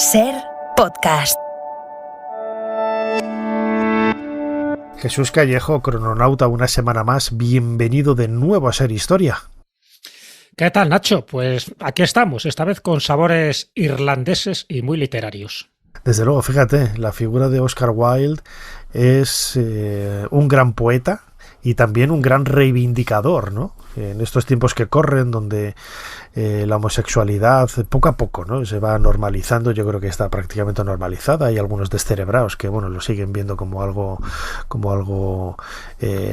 Ser podcast. Jesús Callejo, crononauta, una semana más. Bienvenido de nuevo a Ser Historia. ¿Qué tal, Nacho? Pues aquí estamos, esta vez con sabores irlandeses y muy literarios. Desde luego, fíjate, la figura de Oscar Wilde es un gran poeta y también un gran reivindicador, ¿no? En estos tiempos que corren, donde la homosexualidad poco a poco, ¿no?, se va normalizando. Yo creo que está prácticamente normalizada. Hay algunos descerebrados que, bueno, lo siguen viendo como algo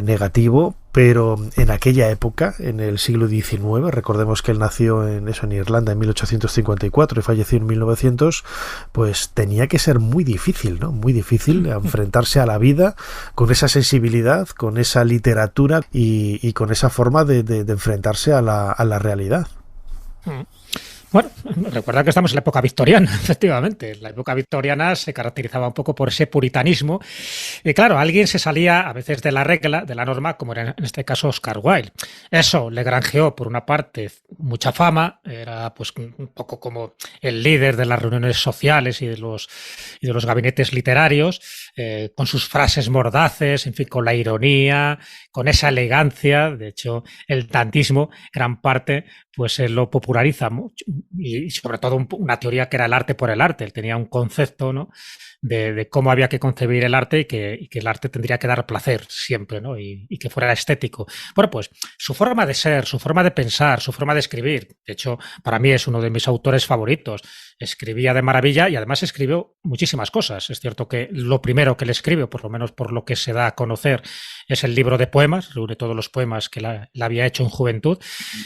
negativo, pero en aquella época, en el siglo XIX, recordemos que él nació en Irlanda en 1854 y falleció en 1900, pues tenía que ser muy difícil, ¿no? Muy difícil enfrentarse a la vida con esa sensibilidad, con esa literatura y con esa forma de enfrentarse a la realidad. Bueno, recuerda que estamos en la época victoriana, efectivamente. La época victoriana se caracterizaba un poco por ese puritanismo. Y claro, alguien se salía a veces de la regla, de la norma, como era en este caso Oscar Wilde. Eso le granjeó, por una parte, mucha fama. Era pues un poco como el líder de las reuniones sociales y de los gabinetes literarios, con sus frases mordaces, en fin, con la ironía, con esa elegancia. De hecho, el dantismo, gran parte, pues lo populariza mucho. Y sobre todo una teoría que era el arte por el arte. Él tenía un concepto, ¿no?, de cómo había que concebir el arte y que el arte tendría que dar placer siempre, ¿no?, y que fuera estético. Bueno, pues su forma de ser, su forma de pensar, su forma de escribir, de hecho, para mí es uno de mis autores favoritos. Escribía de maravilla y además escribió muchísimas cosas. Es cierto que lo primero que le escribió, por lo menos por lo que se da a conocer, es el libro de poemas. Reúne todos los poemas que la había hecho en juventud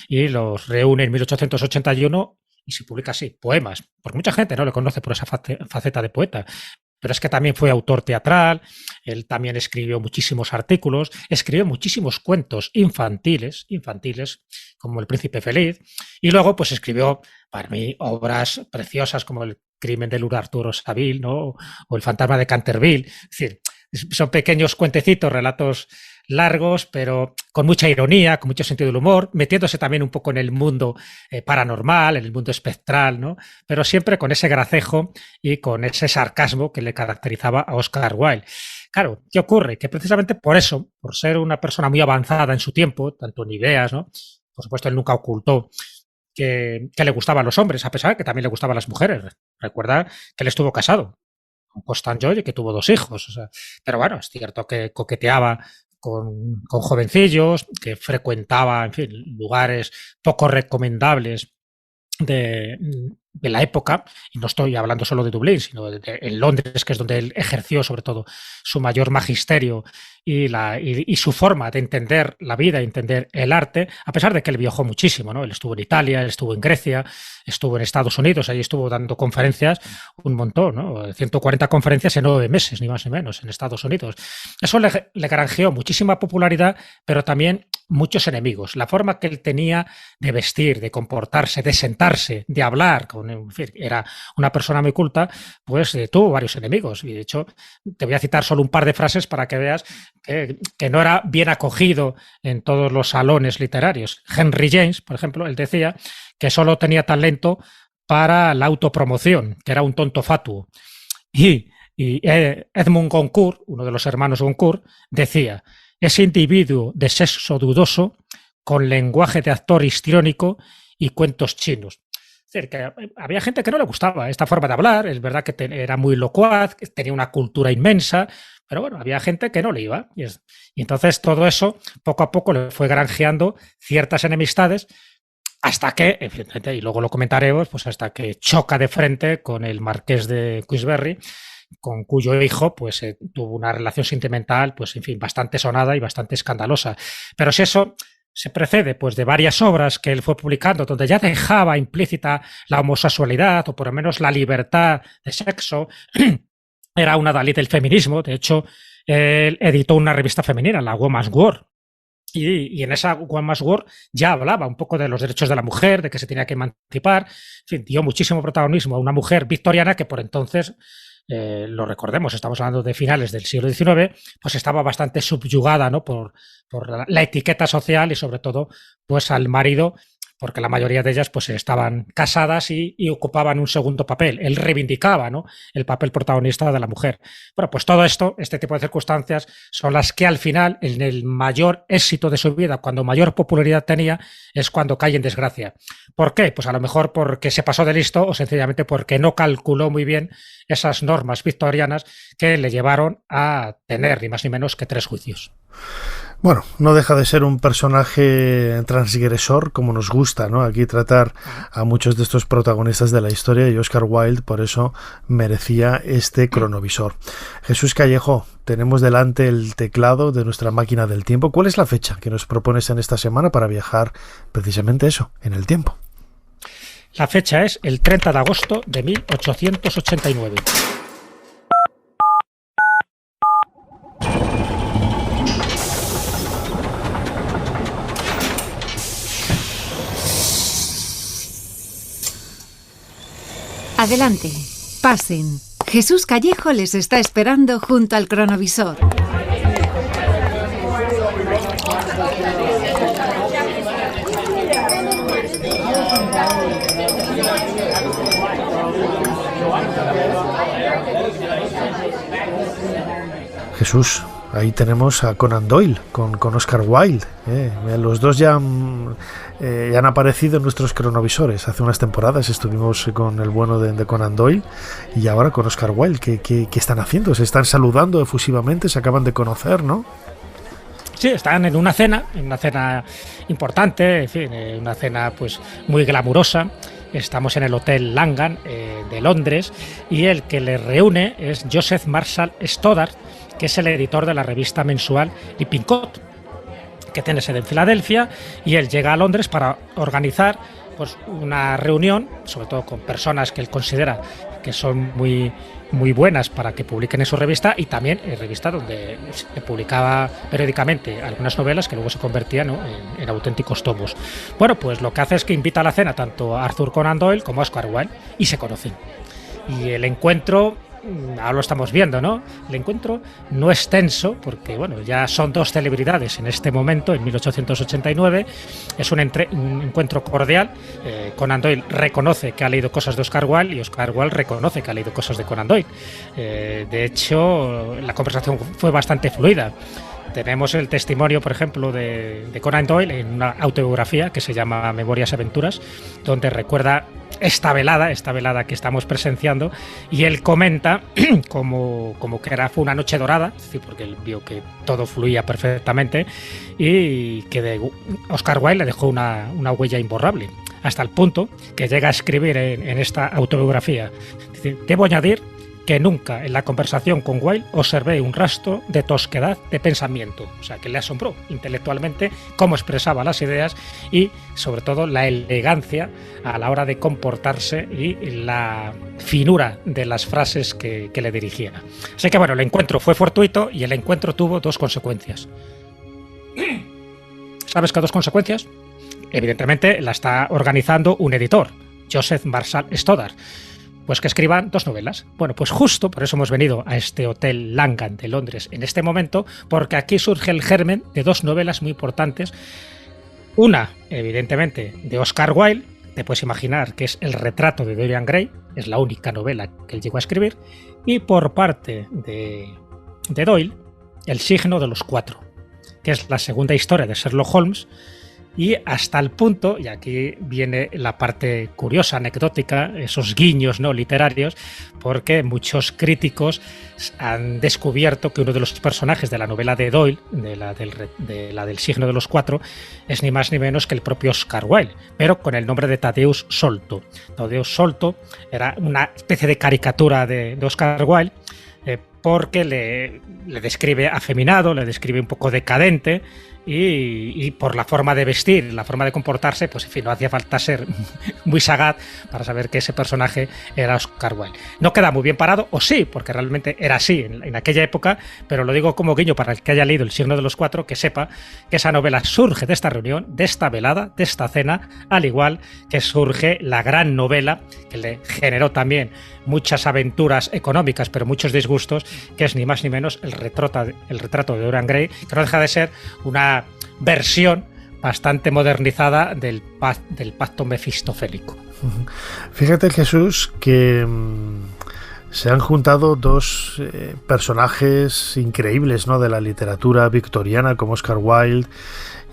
y los reúne en 1881 y se publica así, poemas. Porque mucha gente no le conoce por esa faceta de poeta. Pero es que también fue autor teatral, él también escribió muchísimos artículos, escribió muchísimos cuentos infantiles, como El Príncipe Feliz, y luego pues escribió, para mí, obras preciosas como El Crimen de Lord Arturo Saville, ¿no?, o El Fantasma de Canterville. Es decir, son pequeños cuentecitos, relatos largos, pero con mucha ironía, con mucho sentido del humor, metiéndose también un poco en el mundo paranormal, en el mundo espectral, ¿no?, pero siempre con ese gracejo y con ese sarcasmo que le caracterizaba a Oscar Wilde. Claro, ¿qué ocurre? Que precisamente por eso, por ser una persona muy avanzada en su tiempo, tanto en ideas, ¿no?, por supuesto, él nunca ocultó que le gustaban los hombres, a pesar de que también le gustaban las mujeres. Recuerda que él estuvo casado con Constance Joy y que tuvo 2 hijos. O sea, pero bueno, es cierto que coqueteaba con jovencillos, que frecuentaba, en fin, lugares poco recomendables de la época, y no estoy hablando solo de Dublín, sino en Londres, que es donde él ejerció sobre todo su mayor magisterio y su forma de entender la vida, entender el arte, a pesar de que él viajó muchísimo, ¿no? Él estuvo en Italia, él estuvo en Grecia, estuvo en Estados Unidos, ahí estuvo dando conferencias un montón, ¿no? 140 conferencias en 9 meses, ni más ni menos, en Estados Unidos. Eso le granjeó muchísima popularidad, pero también muchos enemigos. La forma que él tenía de vestir, de comportarse, de sentarse, de hablar, en fin, era una persona muy culta, pues tuvo varios enemigos. Y de hecho, te voy a citar solo un par de frases para que veas que no era bien acogido en todos los salones literarios. Henry James, por ejemplo, él decía que solo tenía talento para la autopromoción, que era un tonto fatuo. Y Edmund Goncourt, uno de los hermanos Goncourt, decía: ese individuo de sexo dudoso, con lenguaje de actor histriónico y cuentos chinos. Es decir, que había gente que no le gustaba esta forma de hablar. Es verdad que era muy locuaz, que tenía una cultura inmensa, pero bueno, había gente que no le iba. Y entonces todo eso, poco a poco, le fue granjeando ciertas enemistades, hasta que, evidentemente, y luego lo comentaremos, pues hasta que choca de frente con el marqués de Queensberry, con cuyo hijo pues tuvo una relación sentimental, pues en fin, bastante sonada y bastante escandalosa. Pero si eso se precede pues de varias obras que él fue publicando donde ya dejaba implícita la homosexualidad o por lo menos la libertad de sexo, era una Dalí del feminismo. De hecho, él editó una revista femenina, la Woman's World, y en esa Woman's World ya hablaba un poco de los derechos de la mujer, de que se tenía que emancipar. En fin, dio muchísimo protagonismo a una mujer victoriana que por entonces, lo recordemos, estamos hablando de finales del siglo XIX, pues estaba bastante subyugada, ¿no?, por la etiqueta social y sobre todo pues al marido porque la mayoría de ellas pues estaban casadas y ocupaban un segundo papel. Él reivindicaba, ¿no?, el papel protagonista de la mujer. Bueno, pues todo esto, este tipo de circunstancias, son las que al final, en el mayor éxito de su vida, cuando mayor popularidad tenía, es cuando cae en desgracia. ¿Por qué? Pues a lo mejor porque se pasó de listo o sencillamente porque no calculó muy bien esas normas victorianas que le llevaron a tener ni más ni menos que 3 juicios. Bueno, no deja de ser un personaje transgresor, como nos gusta, ¿no?, aquí tratar a muchos de estos protagonistas de la historia, y Oscar Wilde por eso merecía este cronovisor. Jesús Callejo, tenemos delante el teclado de nuestra máquina del tiempo. ¿Cuál es la fecha que nos propones en esta semana para viajar precisamente eso, en el tiempo? La fecha es el 30 de agosto de 1889. Adelante, pasen. Jesús Callejo les está esperando junto al cronovisor. Jesús, ahí tenemos a Conan Doyle con Oscar Wilde. Los dos ya han aparecido en nuestros cronovisores. Hace unas temporadas estuvimos con el bueno de Conan Doyle y ahora con Oscar Wilde. ¿Qué están haciendo? Se están saludando efusivamente, se acaban de conocer, ¿no? Sí, están en una cena importante, en fin, una cena pues muy glamurosa. Estamos en el Hotel Langham de Londres y el que les reúne es Joseph Marshall Stoddart, que es el editor de la revista mensual Lippincott, que tiene sede en Filadelfia, y él llega a Londres para organizar pues una reunión, sobre todo con personas que él considera que son muy buenas para que publiquen en su revista, y también en revista donde se publicaba periódicamente algunas novelas que luego se convertían, ¿no?, en auténticos tomos. Bueno, pues lo que hace es que invita a la cena tanto a Arthur Conan Doyle como a Oscar Wilde y se conocen. Y el encuentro, ahora lo estamos viendo, ¿no? El encuentro no es tenso porque, bueno, ya son 2 celebridades en este momento, en 1889. Es un encuentro cordial. Conan Doyle reconoce que ha leído cosas de Oscar Wilde y Oscar Wilde reconoce que ha leído cosas de Conan Doyle. De hecho, la conversación fue bastante fluida. Tenemos el testimonio, por ejemplo, de Conan Doyle en una autobiografía que se llama Memorias y Aventuras, donde recuerda esta velada que estamos presenciando, y él comenta como que fue una noche dorada, es decir, porque él vio que todo fluía perfectamente y que de Oscar Wilde le dejó una huella imborrable, hasta el punto que llega a escribir en esta autobiografía: debo añadir que nunca en la conversación con Wilde observé un rastro de tosquedad de pensamiento. O sea, que le asombró intelectualmente cómo expresaba las ideas y, sobre todo, la elegancia a la hora de comportarse y la finura de las frases que le dirigía. Así que, bueno, el encuentro fue fortuito y el encuentro tuvo 2 consecuencias. ¿Sabes qué 2 consecuencias? Evidentemente la está organizando un editor, Joseph Marshall Stoddart. Pues que escriban 2 novelas. Bueno, pues justo por eso hemos venido a este Hotel Langham de Londres en este momento, porque aquí surge el germen de 2 novelas muy importantes. Una, evidentemente, de Oscar Wilde, te puedes imaginar que es El retrato de Dorian Gray, es la única novela que él llegó a escribir, y por parte de Doyle, El signo de los 4, que es la segunda historia de Sherlock Holmes. Y hasta el punto, y aquí viene la parte curiosa, anecdótica, esos guiños, ¿no?, literarios, porque muchos críticos han descubierto que uno de los personajes de la novela de Doyle, de la del signo de los 4, es ni más ni menos que el propio Oscar Wilde, pero con el nombre de Thaddeus Sholto. Thaddeus Sholto era una especie de caricatura de Oscar Wilde, porque le describe afeminado, le describe un poco decadente, y por la forma de vestir, la forma de comportarse, pues en fin, no hacía falta ser muy sagaz para saber que ese personaje era Oscar Wilde. No queda muy bien parado, o sí, porque realmente era así en aquella época, pero lo digo como guiño para el que haya leído El signo de los 4, que sepa que esa novela surge de esta reunión, de esta velada, de esta cena, al igual que surge la gran novela que le generó también muchas aventuras económicas, pero muchos disgustos, que es ni más ni menos el retrato de Dorian Gray, que no deja de ser una versión bastante modernizada del pacto mefistofélico. Fíjate, Jesús, que se han juntado dos personajes increíbles, ¿no?, de la literatura victoriana, como Oscar Wilde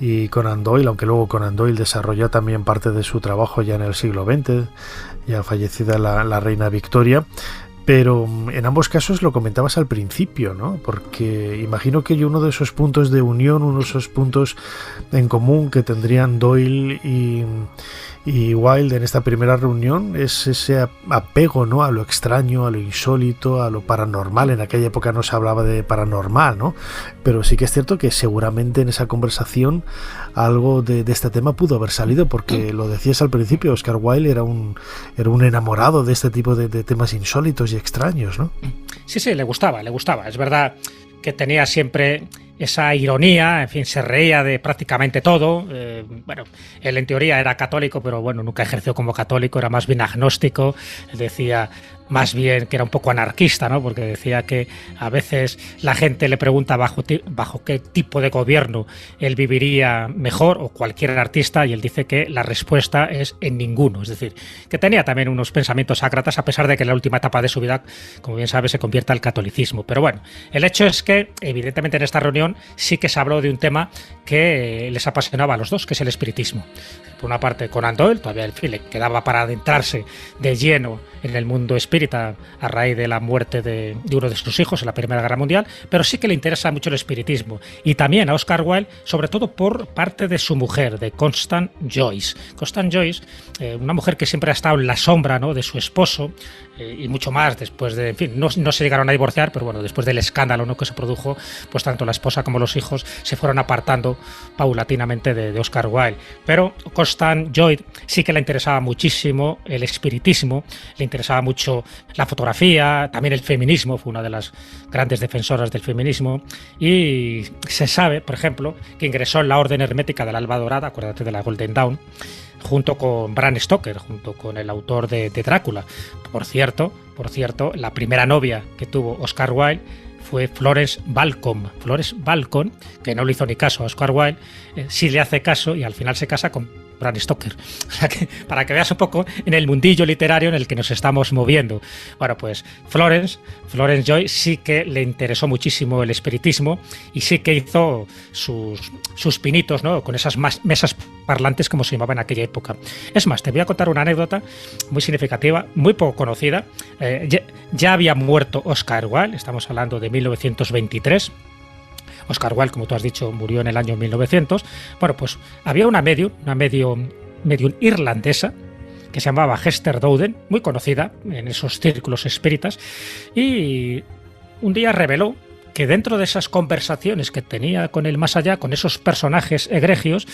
y Conan Doyle, aunque luego Conan Doyle desarrolló también parte de su trabajo ya en el siglo XX, ya fallecida la reina Victoria. Pero en ambos casos lo comentabas al principio, ¿no? Porque imagino que uno de esos puntos de unión, uno de esos puntos en común que tendrían Doyle y Wilde en esta primera reunión es ese apego, ¿no?, a lo extraño, a lo insólito, a lo paranormal. En aquella época no se hablaba de paranormal, ¿no? Pero sí que es cierto que seguramente en esa conversación algo de este tema pudo haber salido, porque lo decías al principio, Oscar Wilde era un enamorado de este tipo de temas insólitos y extraños, ¿no? Sí, le gustaba. Es verdad que tenía siempre esa ironía, en fin, se reía de prácticamente todo. Bueno, él en teoría era católico, pero bueno, nunca ejerció como católico, era más bien agnóstico. Él decía más bien que era un poco anarquista, ¿no? Porque decía que a veces la gente le pregunta bajo qué tipo de gobierno él viviría mejor, o cualquier artista, y él dice que la respuesta es en ninguno. Es decir, que tenía también unos pensamientos ácratas, a pesar de que en la última etapa de su vida, como bien sabe, se convierte al catolicismo. Pero bueno, el hecho es que, evidentemente, en esta reunión sí que se habló de un tema que les apasionaba a los dos, que es el espiritismo. Por una parte, Conan Doyle, todavía el fin le quedaba para adentrarse de lleno en el mundo espírita a raíz de la muerte de uno de sus hijos en la Primera Guerra Mundial, pero sí que le interesa mucho el espiritismo. Y también a Oscar Wilde, sobre todo por parte de su mujer, de Constance Joyce. Constance Joyce, una mujer que siempre ha estado en la sombra, ¿no?, de su esposo, y mucho más después de, en fin, no se llegaron a divorciar, pero bueno, después del escándalo, ¿no?, que se produjo, pues tanto la esposa como los hijos se fueron apartando paulatinamente de Oscar Wilde. Pero Constance Joyce sí que le interesaba muchísimo el espiritismo, le interesaba mucho la fotografía, también el feminismo, fue una de las grandes defensoras del feminismo, y se sabe, por ejemplo, que ingresó en la Orden Hermética del Alba Dorada, acuérdate de la Golden Dawn, junto con Bram Stoker, junto con el autor de Drácula. Por cierto, la primera novia que tuvo Oscar Wilde fue Florence Balcom. Florence Balcom, que no le hizo ni caso a Oscar Wilde, sí le hace caso y al final se casa con Bram Stoker. O sea que, para que veas un poco en el mundillo literario en el que nos estamos moviendo. Bueno, pues Florence Joyce sí que le interesó muchísimo el espiritismo y sí que hizo sus pinitos, ¿no?, con esas mesas parlantes, como se llamaba en aquella época. Es más, te voy a contar una anécdota muy significativa, muy poco conocida. Ya había muerto Oscar Wilde, estamos hablando de 1923. Oscar Wilde, como tú has dicho, murió en el año 1900. Bueno, pues había una medium irlandesa que se llamaba Hester Dowden, muy conocida en esos círculos espíritas, y un día reveló que dentro de esas conversaciones que tenía con el más allá, con esos personajes egregios,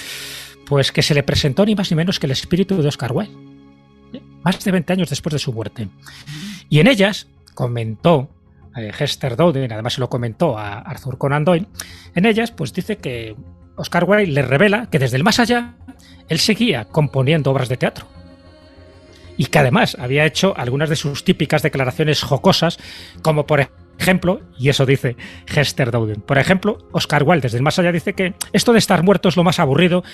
pues que se le presentó ni más ni menos que el espíritu de Oscar Wilde, más de 20 años después de su muerte. Y en ellas comentó Hester Dowden, además se lo comentó a Arthur Conan Doyle, en ellas pues dice que Oscar Wilde le revela que desde el más allá él seguía componiendo obras de teatro y que además había hecho algunas de sus típicas declaraciones jocosas, como por ejemplo, y eso dice Hester Dowden, por ejemplo, Oscar Wilde desde el más allá dice que esto de estar muerto es lo más aburrido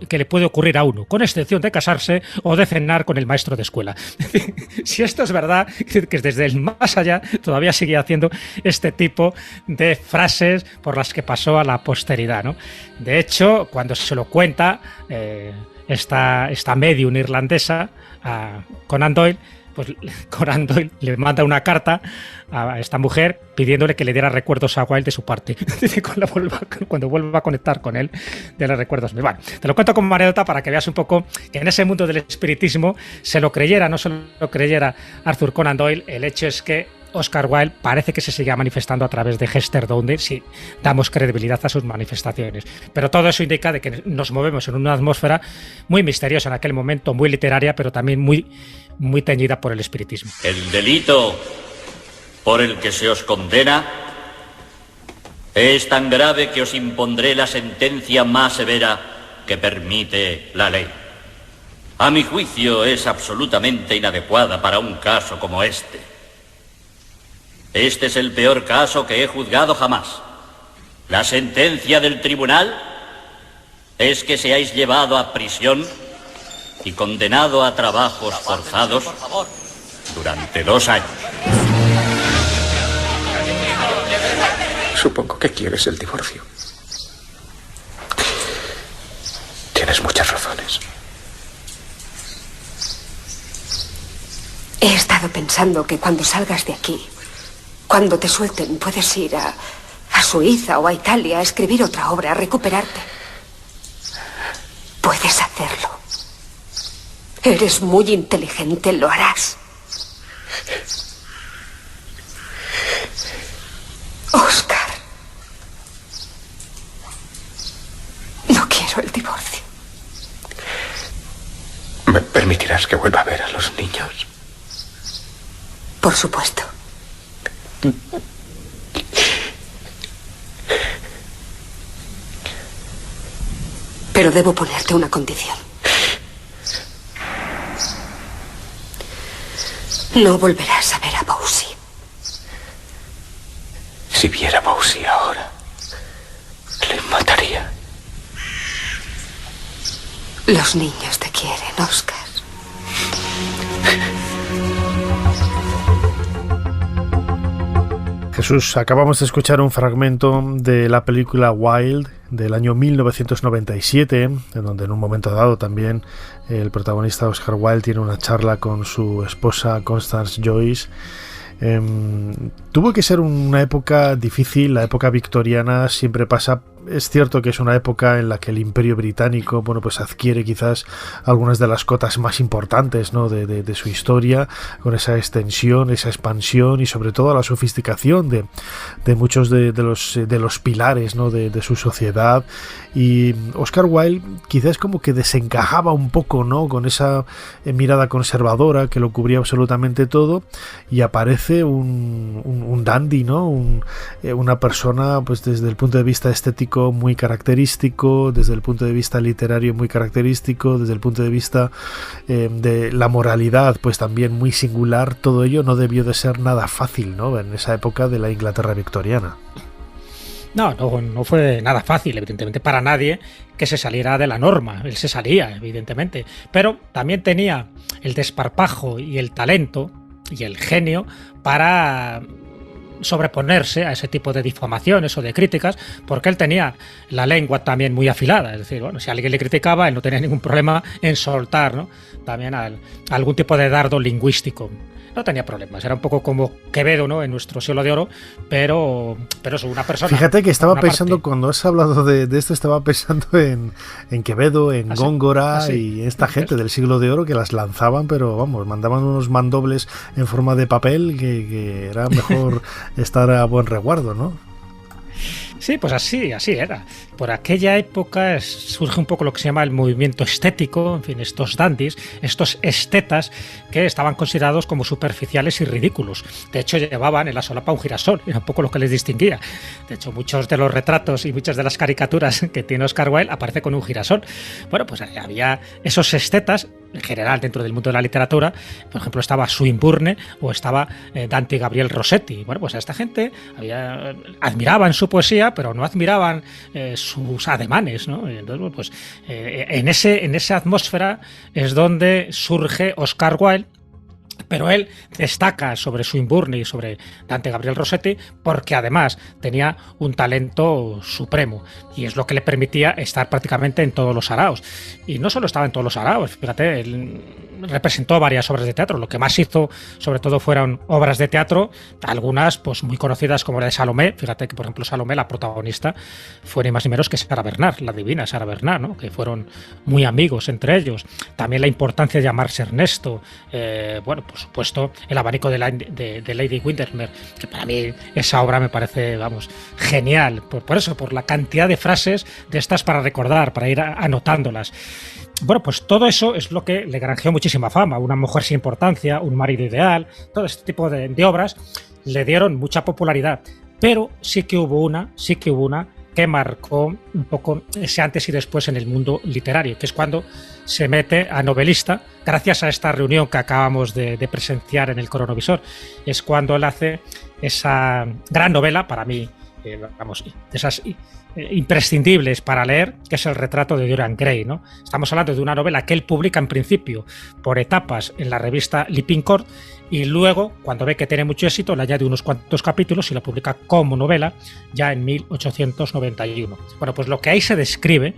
que le puede ocurrir a uno, con excepción de casarse o de cenar con el maestro de escuela. Si esto es verdad, que desde el más allá todavía sigue haciendo este tipo de frases por las que pasó a la posteridad, ¿no? De hecho, cuando se lo cuenta esta medium irlandesa a Conan Doyle, pues Conan Doyle le manda una carta a esta mujer pidiéndole que le diera recuerdos a Wilde de su parte. Cuando vuelva a conectar con él, de recuerdos. Bueno, te lo cuento como anécdota para que veas un poco que en ese mundo del espiritismo, se lo creyera, no se lo creyera Arthur Conan Doyle, el hecho es que Oscar Wilde parece que se seguía manifestando a través de Hester Dowden, si damos credibilidad a sus manifestaciones. Pero todo eso indica de que nos movemos en una atmósfera muy misteriosa en aquel momento, muy literaria, pero también muy teñida por el espiritismo. El delito por el que se os condena es tan grave que os impondré la sentencia más severa que permite la ley. A mi juicio es absolutamente inadecuada para un caso como este. Este es el peor caso que he juzgado jamás. La sentencia del tribunal es que seáis llevado a prisión y condenado a trabajos forzados durante 2 años. Supongo que quieres el divorcio. Tienes muchas razones. He estado pensando que cuando salgas de aquí, cuando te suelten, puedes ir a Suiza o a Italia a escribir otra obra, a recuperarte. Puedes hacerlo. Eres muy inteligente, lo harás. Oscar. No quiero el divorcio. ¿Me permitirás que vuelva a ver a los niños? Por supuesto. Pero debo ponerte una condición. No volverás a ver a Bowsy. Si viera a Bowsy ahora, le mataría. Los niños te quieren, Oscar. Jesús, acabamos de escuchar un fragmento de la película Wild del año 1997, en donde en un momento dado también el protagonista Oscar Wilde tiene una charla con su esposa Constance Joyce. Tuvo que ser una época difícil, la época victoriana siempre pasa. Es cierto que es una época en la que el Imperio Británico, bueno, pues adquiere quizás algunas de las cotas más importantes, ¿no?, de su historia, con esa extensión, esa expansión y sobre todo la sofisticación de muchos de los pilares, ¿no?, de su sociedad. Y Oscar Wilde quizás como que desencajaba un poco, ¿no?, con esa mirada conservadora que lo cubría absolutamente todo, y aparece un dandy, ¿no?, una persona, pues desde el punto de vista estético muy característico, desde el punto de vista literario muy característico, desde el punto de vista de la moralidad pues también muy singular. Todo ello no debió de ser nada fácil, ¿no?, en esa época de la Inglaterra victoriana. No fue nada fácil, evidentemente, para nadie que se saliera de la norma. Él se salía, evidentemente, pero también tenía el desparpajo y el talento y el genio para sobreponerse a ese tipo de difamaciones o de críticas, porque él tenía la lengua también muy afilada. Es decir, bueno, si alguien le criticaba, él no tenía ningún problema en soltar, ¿no?, también algún tipo de dardo lingüístico. No tenía problemas, era un poco como Quevedo, ¿no?, en nuestro siglo de oro, pero es una persona. Fíjate que estaba pensando, cuando has hablado de esto, estaba pensando en Quevedo, en Góngora y esta gente del siglo de oro que las lanzaban, pero vamos, mandaban unos mandobles en forma de papel que era mejor estar a buen resguardo, ¿no? Sí, pues así era. Por aquella época surge un poco lo que se llama el movimiento estético, en fin, estos dandis, estos estetas que estaban considerados como superficiales y ridículos. De hecho, llevaban en la solapa un girasol, era un poco lo que les distinguía. De hecho, muchos de los retratos y muchas de las caricaturas que tiene Oscar Wilde aparece con un girasol. Bueno, pues había esos estetas, en general, dentro del mundo de la literatura. Por ejemplo, estaba Swinburne o estaba Dante Gabriel Rossetti. Bueno, pues a esta gente admiraban su poesía, pero no admiraban sus ademanes, ¿no? Entonces, pues en esa atmósfera es donde surge Oscar Wilde, pero él destaca sobre Swinburne y sobre Dante Gabriel Rossetti porque además tenía un talento supremo y es lo que le permitía estar prácticamente en todos los saraos. Y no solo estaba en todos los saraos, fíjate, él representó varias obras de teatro. Lo que más hizo, sobre todo, fueron obras de teatro, algunas pues muy conocidas como la de Salomé. Fíjate que, por ejemplo, Salomé, la protagonista, fue ni más ni menos que Sara Bernard, la divina Sara Bernard, ¿no?, que fueron muy amigos entre ellos. También la importancia de llamarse Ernesto. Bueno, por supuesto, El abanico de Lady Windermere, que para mí esa obra me parece, vamos, genial. Por eso, por la cantidad de frases de estas para recordar, para ir anotándolas. Bueno, pues todo eso es lo que le granjeó muchísima fama. Una mujer sin importancia, Un marido ideal, todo este tipo de obras le dieron mucha popularidad. Pero sí que hubo una que marcó un poco ese antes y después en el mundo literario, que es cuando se mete a novelista, gracias a esta reunión que acabamos de presenciar en el Cronovisor. Es cuando él hace esa gran novela, para mí vamos, de esas imprescindibles para leer, que es El retrato de Dorian Gray, ¿no? Estamos hablando de una novela que él publica en principio por etapas en la revista Leaping Court y luego, cuando ve que tiene mucho éxito, le añade unos cuantos capítulos y la publica como novela ya en 1891. Bueno, pues lo que ahí se describe,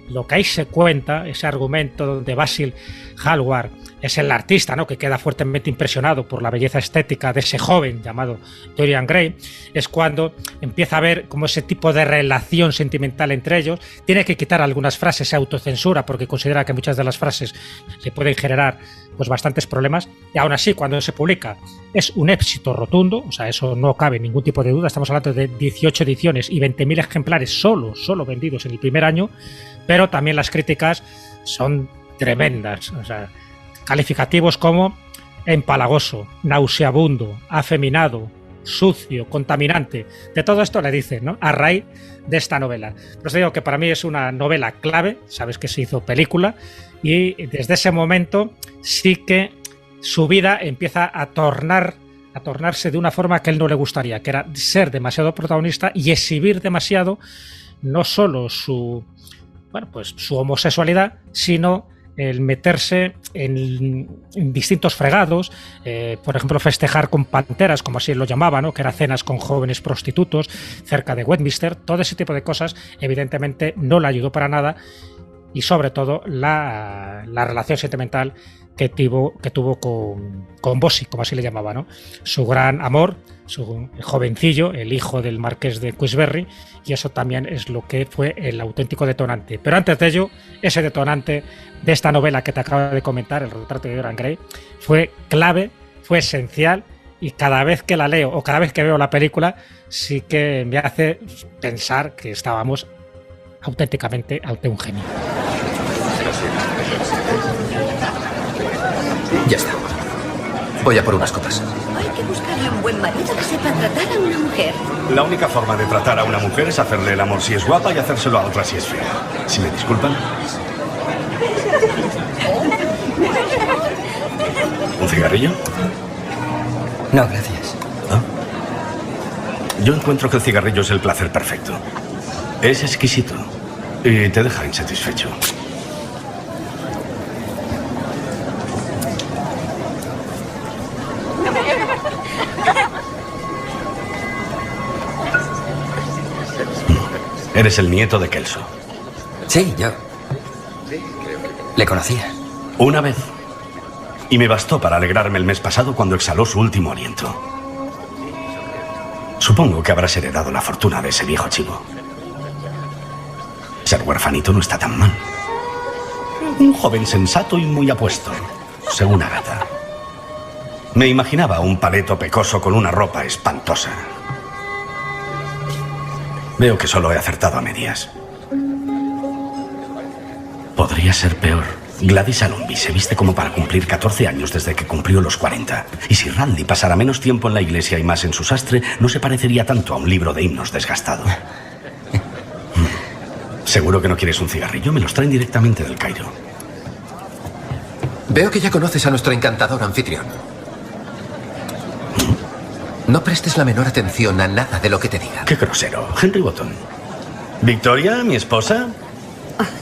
lo que ahí se cuenta, ese argumento donde Basil Hallward es el artista, ¿no?, que queda fuertemente impresionado por la belleza estética de ese joven llamado Dorian Gray, es cuando empieza a ver como ese tipo de relación sentimental entre ellos. Tiene que quitar algunas frases, se autocensura porque considera que muchas de las frases le pueden generar pues bastantes problemas, y aún así cuando se publica es un éxito rotundo, o sea, eso no cabe ningún tipo de duda. Estamos hablando de 18 ediciones y 20.000 ejemplares solo vendidos en el primer año, pero también las críticas son tremendas, o sea, calificativos como empalagoso, nauseabundo, afeminado, sucio, contaminante. De todo esto le dicen, ¿no?, a raíz de esta novela. Pero os digo que para mí es una novela clave, sabes que se hizo película, y desde ese momento sí que su vida empieza a tornarse de una forma que a él no le gustaría, que era ser demasiado protagonista y exhibir demasiado no solo su homosexualidad, sino el meterse en distintos fregados, por ejemplo, festejar con panteras, como así lo llamaba, ¿no?, que eran cenas con jóvenes prostitutos cerca de Westminster. Todo ese tipo de cosas evidentemente no le ayudó para nada, y sobre todo la relación sentimental que tuvo con Bossy, como así le llamaba, ¿no?, su gran amor, su jovencillo, el hijo del marqués de Queensberry, y eso también es lo que fue el auténtico detonante. Pero antes de ello, ese detonante de esta novela que te acabo de comentar, El retrato de Dorian Gray, fue clave, fue esencial, y cada vez que la leo o cada vez que veo la película sí que me hace pensar que estábamos auténticamente ante un genio. Ya está. Voy a por unas copas. Hay que buscarle un buen marido que sepa tratar a una mujer. La única forma de tratar a una mujer es hacerle el amor si es guapa y hacérselo a otra si es fea. Si me disculpan. ¿Un cigarrillo? No, gracias. ¿Ah? Yo encuentro que el cigarrillo es el placer perfecto. Es exquisito y te deja insatisfecho. Eres el nieto de Kelso. Sí, yo le conocía. Una vez. Y me bastó para alegrarme el mes pasado cuando exhaló su último aliento. Supongo que habrás heredado la fortuna de ese viejo chivo. Ser huerfanito no está tan mal. Un joven sensato y muy apuesto, según Agatha. Me imaginaba un paleto pecoso con una ropa espantosa. Veo que solo he acertado a medias. Podría ser peor. Gladys Allenby se viste como para cumplir 14 años desde que cumplió los 40. Y si Randy pasara menos tiempo en la iglesia y más en su sastre, no se parecería tanto a un libro de himnos desgastado. ¿Seguro que no quieres un cigarrillo? Me los traen directamente del Cairo. Veo que ya conoces a nuestro encantador anfitrión. No prestes la menor atención a nada de lo que te diga. Qué grosero. Henry Wotton. Victoria, mi esposa.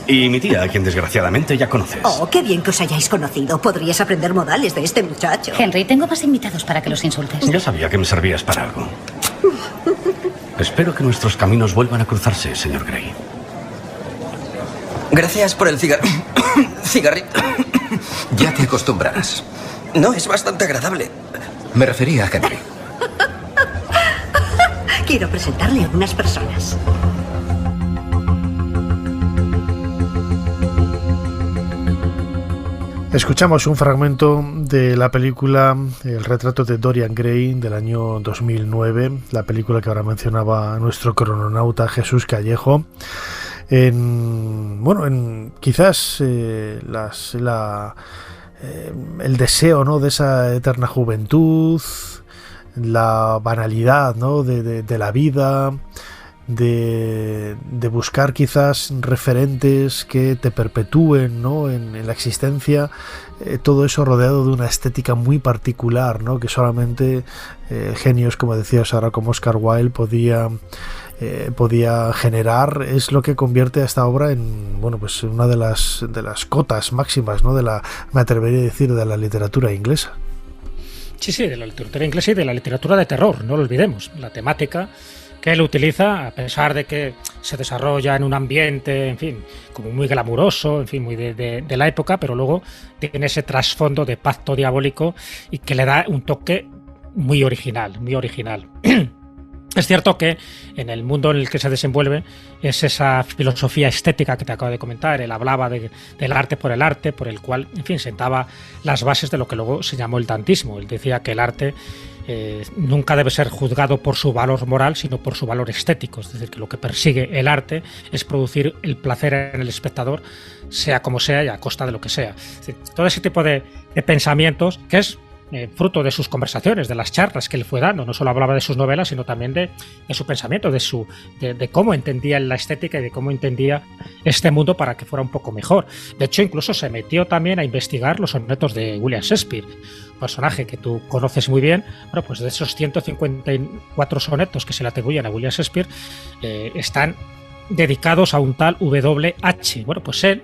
Y mi tía, a quien desgraciadamente ya conoces. Oh, qué bien que os hayáis conocido. Podrías aprender modales de este muchacho. Henry, tengo más invitados para que los insultes. Ya sabía que me servías para algo. Espero que nuestros caminos vuelvan a cruzarse, señor Gray. Gracias por el cigarrillo. Ya te acostumbrarás. No, es bastante agradable. Me refería a Henry. Quiero presentarle a algunas personas. Escuchamos un fragmento de la película El retrato de Dorian Gray del año 2009, la película que ahora mencionaba nuestro crononauta Jesús Callejo. Quizás el deseo, ¿no?, de esa eterna juventud, la banalidad, ¿no?, de la vida, de buscar quizás referentes que te perpetúen, ¿no?, en la existencia, todo eso rodeado de una estética muy particular, ¿no?, que solamente genios, como decías ahora, como Oscar Wilde podía generar. Es lo que convierte a esta obra en, bueno, pues una de las cotas máximas, ¿no?, me atrevería a decir, de la literatura inglesa. Sí, de la literatura inglesa y de la literatura de terror, no lo olvidemos. La temática que él utiliza, a pesar de que se desarrolla en un ambiente, en fin, como muy glamuroso, en fin, muy de la época, pero luego tiene ese trasfondo de pacto diabólico y que le da un toque muy original, muy original. Es cierto que en el mundo en el que se desenvuelve es esa filosofía estética que te acabo de comentar. Él hablaba del arte, por el cual, en fin, sentaba las bases de lo que luego se llamó el dantismo. Él decía que el arte nunca debe ser juzgado por su valor moral, sino por su valor estético. Es decir, que lo que persigue el arte es producir el placer en el espectador, sea como sea y a costa de lo que sea. Es decir, todo ese tipo de pensamientos que es fruto de sus conversaciones, de las charlas que él fue dando. No solo hablaba de sus novelas, sino también de su pensamiento, de cómo entendía la estética y de cómo entendía este mundo para que fuera un poco mejor. De hecho, incluso se metió también a investigar los sonetos de William Shakespeare, personaje que tú conoces muy bien. Bueno, pues de esos 154 sonetos que se le atribuyen a William Shakespeare, están dedicados a un tal W.H. Bueno, pues él,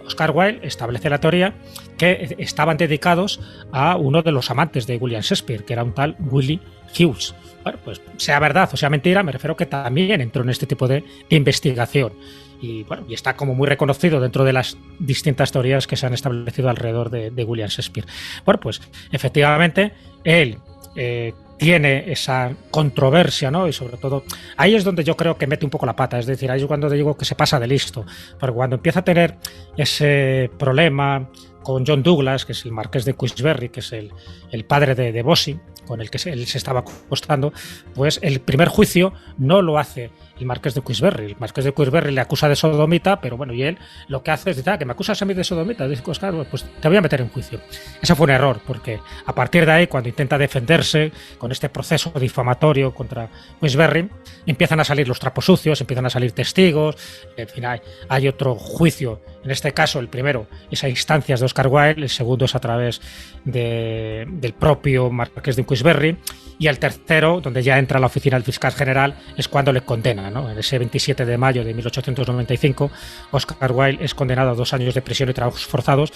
Oscar Wilde, establece la teoría que estaban dedicados a uno de los amantes de William Shakespeare, que era un tal Willie Hughes. Bueno, pues sea verdad o sea mentira, me refiero que también entró en este tipo de investigación. Y bueno, y está como muy reconocido dentro de las distintas teorías que se han establecido alrededor de William Shakespeare. Bueno, pues efectivamente él tiene esa controversia, ¿no? Y sobre todo, ahí es donde yo creo que mete un poco la pata. Es decir, ahí es cuando digo que se pasa de listo. Porque cuando empieza a tener ese problema con John Douglas, que es el marqués de Queensberry, que es el padre de Bossy, con el que él se estaba acostando, pues el primer juicio no lo hace el marqués de Queensberry. El marqués de Queensberry le acusa de sodomita, pero bueno, y él lo que hace es decir, que me acusas a mí de sodomita. Dice, Oscar, pues te voy a meter en juicio. Ese fue un error, porque a partir de ahí, cuando intenta defenderse con este proceso difamatorio contra Queensberry, empiezan a salir los trapos sucios, empiezan a salir testigos, en fin, hay otro juicio. En este caso, el primero es a instancias de Oscar Wilde, el segundo es a través del propio marqués de Queensberry, y el tercero, donde ya entra la oficina del fiscal general, es cuando le condena, ¿no? En ese 27 de mayo de 1895, Oscar Wilde es condenado a 2 años de prisión y trabajos forzados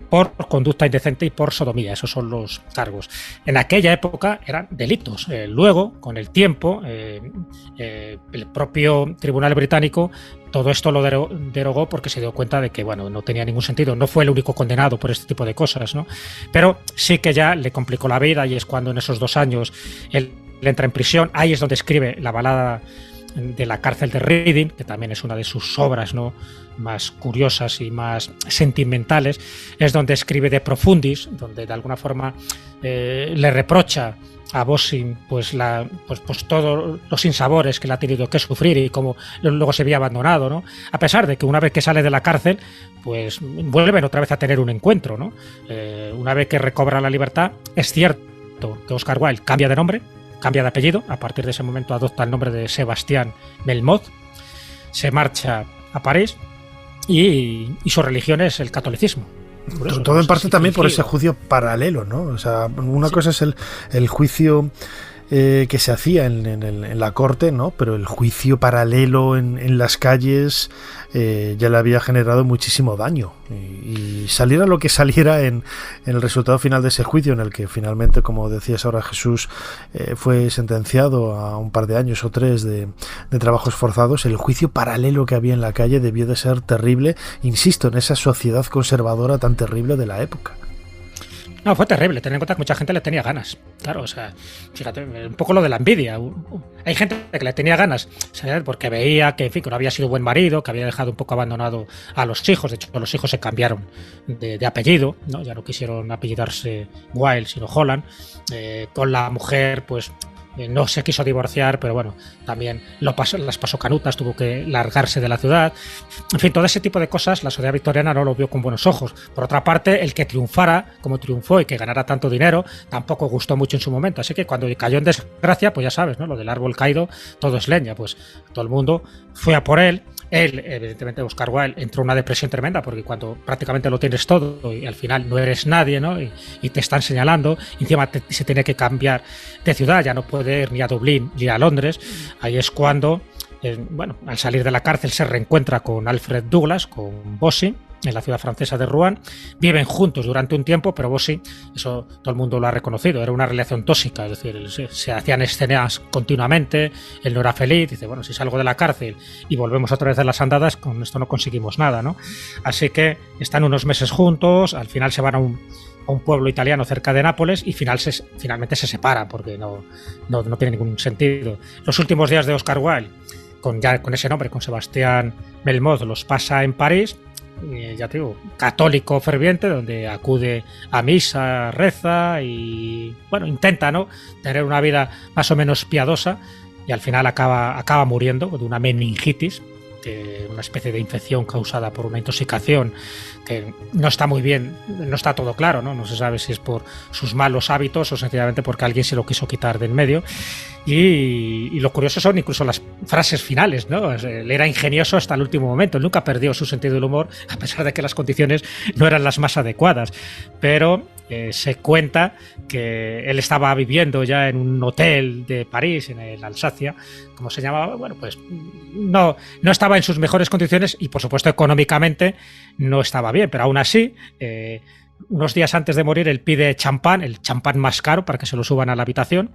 por conducta indecente y por sodomía. Esos son los cargos. En aquella época eran delitos. Luego, con el tiempo, el propio tribunal británico todo esto lo derogó porque se dio cuenta de que, bueno, no tenía ningún sentido. No fue el único condenado por este tipo de cosas, ¿no? Pero sí que ya le complicó la vida, y es cuando en esos 2 años él entra en prisión. Ahí es donde escribe la balada de la cárcel de Reading, que también es una de sus obras, ¿no?, más curiosas y más sentimentales. Es donde escribe De Profundis, donde de alguna forma le reprocha a Bossy pues todos los sinsabores que le ha tenido que sufrir y cómo luego se había abandonado, ¿no? A pesar de que una vez que sale de la cárcel, pues vuelven otra vez a tener un encuentro, ¿no? Una vez que recobra la libertad, es cierto que Oscar Wilde cambia de nombre, cambia de apellido. A partir de ese momento adopta el nombre de Sebastián Melmoth, se marcha a París y su religión es el catolicismo. Eso, todo en parte también por ese juicio paralelo, ¿no? O sea, una cosa es el juicio que se hacía en la corte, ¿no? Pero el juicio paralelo en las calles ya le había generado muchísimo daño. Y saliera lo que saliera en el resultado final de ese juicio, en el que finalmente, como decías ahora, Jesús fue sentenciado a un par de años o 3 de trabajos forzados, el juicio paralelo que había en la calle debió de ser terrible, insisto, en esa sociedad conservadora tan terrible de la época. No, fue terrible. Ten en cuenta que mucha gente le tenía ganas. Claro, o sea, fíjate, un poco lo de la envidia. Hay gente que le tenía ganas, ¿sabes? Porque veía que, en fin, que no había sido buen marido, que había dejado un poco abandonado a los hijos. De hecho, los hijos se cambiaron de apellido, ¿no? Ya no quisieron apellidarse Wilde, sino Holland. Con la mujer, pues no se quiso divorciar, pero bueno, también las pasó canutas, tuvo que largarse de la ciudad. En fin, todo ese tipo de cosas la sociedad victoriana no lo vio con buenos ojos. Por otra parte, el que triunfara como triunfó y que ganara tanto dinero tampoco gustó mucho en su momento. Así que cuando cayó en desgracia, pues ya sabes, ¿no? Lo del árbol caído, todo es leña. Pues todo el mundo fue a por él. Él, evidentemente, Oscar Wilde, entró en una depresión tremenda porque cuando prácticamente lo tienes todo y al final no eres nadie, ¿no? Y te están señalando, encima se tiene que cambiar de ciudad, ya no puede ir ni a Dublín ni a Londres. Ahí es cuando, al salir de la cárcel se reencuentra con Alfred Douglas, con Bossy, en la ciudad francesa de Rouen. Viven juntos durante un tiempo, pero Bossy, eso todo el mundo lo ha reconocido, era una relación tóxica, es decir, se hacían escenas continuamente, él no era feliz, dice, bueno, si salgo de la cárcel y volvemos otra vez a las andadas, con esto no conseguimos nada, ¿no? Así que están unos meses juntos, al final se van a un pueblo italiano cerca de Nápoles y finalmente se separan porque no tiene ningún sentido. Los últimos días de Oscar Wilde, con ese nombre, con Sebastián Melmoth, los pasa en París. Ya te digo, católico ferviente, donde acude a misa, reza y bueno, intenta, ¿no?, tener una vida más o menos piadosa, y al final acaba muriendo de una meningitis, una especie de infección causada por una intoxicación que no está muy bien, no está todo claro, ¿no? No se sabe si es por sus malos hábitos o sencillamente porque alguien se lo quiso quitar de en medio. Y lo curioso son incluso las frases finales, ¿no? Él era ingenioso hasta el último momento, él nunca perdió su sentido del humor, a pesar de que las condiciones no eran las más adecuadas. Pero se cuenta que él estaba viviendo ya en un hotel de París, en el Alsacia, como se llamaba. Bueno, pues no estaba en sus mejores condiciones y, por supuesto, económicamente no estaba bien, pero aún así, unos días antes de morir, él pide champán, el champán más caro, para que se lo suban a la habitación.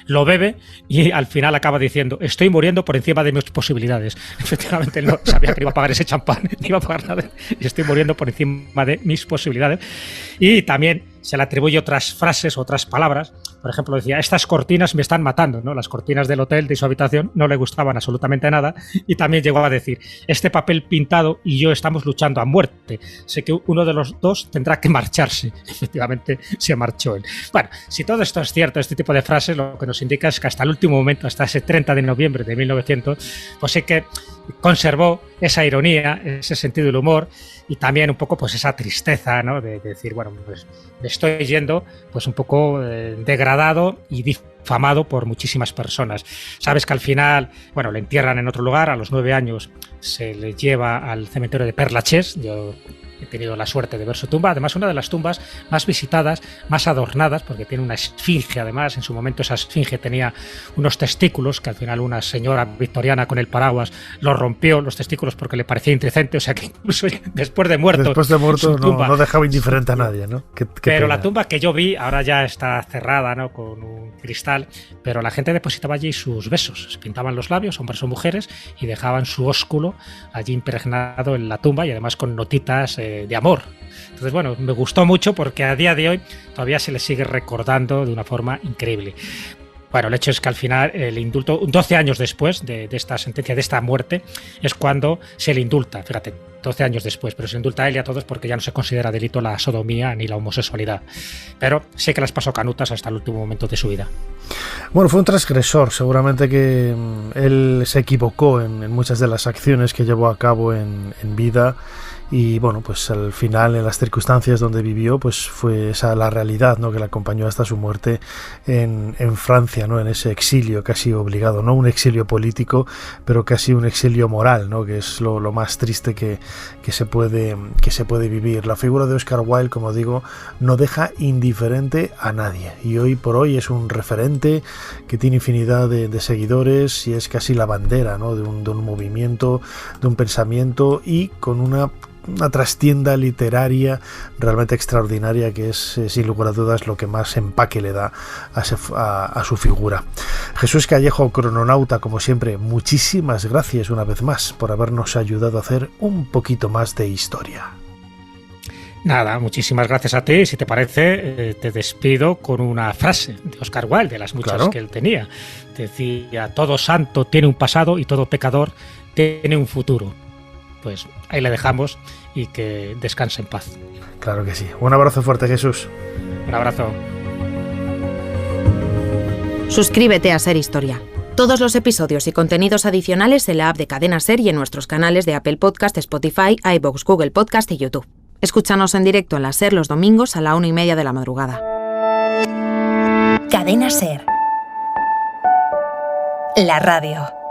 Lo bebe y al final acaba diciendo: estoy muriendo por encima de mis posibilidades. Efectivamente, él no sabía que iba a pagar ese champán, ni iba a pagar nada. Y estoy muriendo por encima de mis posibilidades. Y también se le atribuye otras frases, otras palabras. Por ejemplo, decía: estas cortinas me están matando, ¿no? Las cortinas del hotel, de su habitación, no le gustaban absolutamente nada. Y también llegó a decir: este papel pintado y yo estamos luchando a muerte. Sé que uno de los dos tendrá que marcharse. Efectivamente, se marchó él. Bueno, si todo esto es cierto, este tipo de frases, lo que nos indica es que hasta el último momento, hasta ese 30 de noviembre de 1900, pues sí que conservó esa ironía, ese sentido del humor y también un poco pues esa tristeza, ¿no?, de decir, bueno, pues me estoy yendo pues un poco degradado y difamado por muchísimas personas. Sabes que al final, bueno, le entierran en otro lugar, a los 9 años se le lleva al cementerio de Père Lachaise. Yo he tenido la suerte de ver su tumba, además una de las tumbas más visitadas, más adornadas, porque tiene una esfinge. Además, en su momento esa esfinge tenía unos testículos que al final una señora victoriana con el paraguas los rompió, los testículos, porque le parecía indecente, o sea que incluso después de muerto no dejaba indiferente a nadie, ¿no? Qué pero pena. La tumba que yo vi ahora ya está cerrada, ¿no?, con un cristal, pero la gente depositaba allí sus besos, se pintaban los labios, hombres o mujeres, y dejaban su ósculo allí impregnado en la tumba, y además con notitas de amor. Entonces, bueno, me gustó mucho porque a día de hoy todavía se le sigue recordando de una forma increíble. Bueno, el hecho es que al final el indulto, 12 años después de esta sentencia, de esta muerte, es cuando se le indulta. Fíjate, 12 años después, pero se indulta a él y a todos porque ya no se considera delito la sodomía ni la homosexualidad. Pero sé que las pasó canutas hasta el último momento de su vida. Bueno, fue un transgresor. Seguramente que él se equivocó en muchas de las acciones que llevó a cabo en vida. Y bueno, pues al final, en las circunstancias donde vivió, pues fue esa la realidad, ¿no?, que le acompañó hasta su muerte en Francia, ¿no?, en ese exilio casi obligado, no un exilio político, pero casi un exilio moral, ¿no?, que es lo más triste que se puede vivir. La figura de Oscar Wilde, como digo, no deja indiferente a nadie, y hoy por hoy es un referente que tiene infinidad de seguidores y es casi la bandera, ¿no?, de un movimiento, de un pensamiento, y con una trastienda literaria realmente extraordinaria, que es sin lugar a dudas lo que más empaque le da a su figura. Jesús Callejo, crononauta, como siempre, muchísimas gracias una vez más por habernos ayudado a hacer un poquito más de historia. Nada, muchísimas gracias a ti. Si te parece, te despido con una frase de Oscar Wilde, de las muchas que él tenía. Decía: todo santo tiene un pasado y todo pecador tiene un futuro. Pues ahí le dejamos y que descanse en paz. Claro que sí. Un abrazo fuerte, Jesús. Un abrazo. Suscríbete a Ser Historia. Todos los episodios y contenidos adicionales en la app de Cadena Ser y en nuestros canales de Apple Podcast, Spotify, iVoox, Google Podcast y YouTube. Escúchanos en directo en la Ser los domingos a la 1:30 de la madrugada. Cadena Ser. La radio.